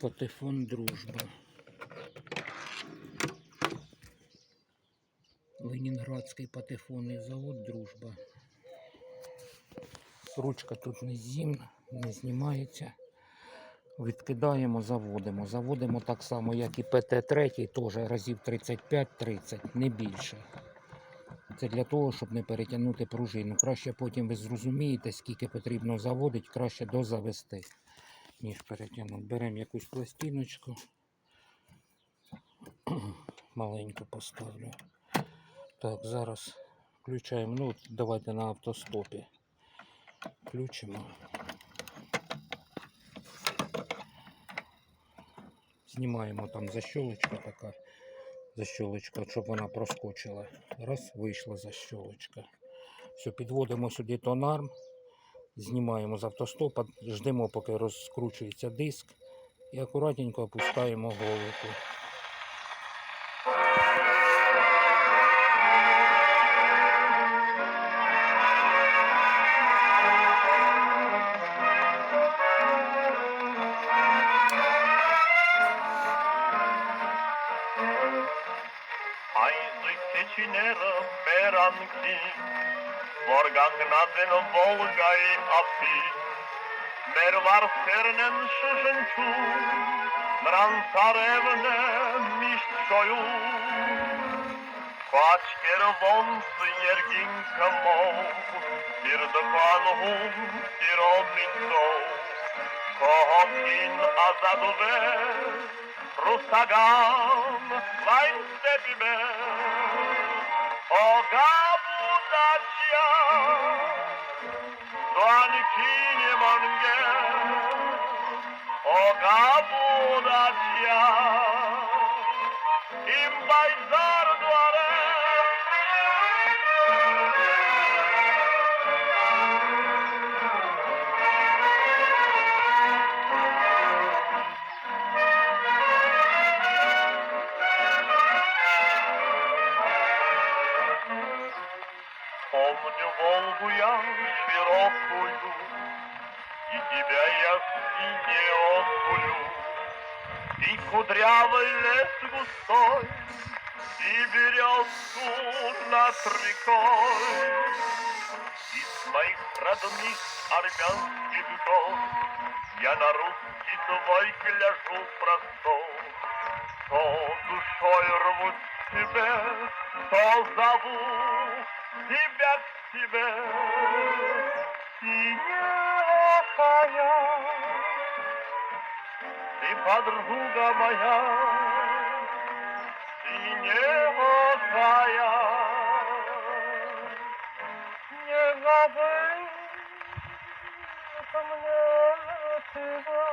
Патефон Дружба. Ленінградський патефонний завод Дружба. Ручка тут не знімається. Відкидаємо, заводимо. Заводимо так само, як і ПТ-3, теж разів 35-30, не більше. Це для того, щоб не перетягнути пружину. Краще потім ви зрозумієте, скільки потрібно заводити, краще дозавести, ніж перетягнути. Беремо якусь пластиночку. Маленьку поставлю. Так, зараз включаємо, ну давайте на автостопі. Включимо. Знімаємо там защолочка така. Защолочка, щоб вона проскочила. Раз, вийшла защолочка. Все, підводимо сюди тонарм. Знімаємо з автостопа, ждемо, поки розкручується диск. І акуратненько опускаємо голку. Nere beranki, vorgangnaden Volga i Api, mer var sernen шишенчу, мран царевне міщою. Качкер вонси ергінка мов, бірдохангум сіромницо, когін азадове, русагам вайн степібе. Огабудачя, дуанкине манге, Огабудача, имбайзар дуаре. Помню Волгу я широкую, и тебя я в сине окую, и кудрявый лес густой, и березку над рекой. Из моих родных армянских гор я на русский твой гляжу простой, то душой рву тебе, то зову тебя к себе, синевая, ты подруга моя, синевая, не забыть мне тебя.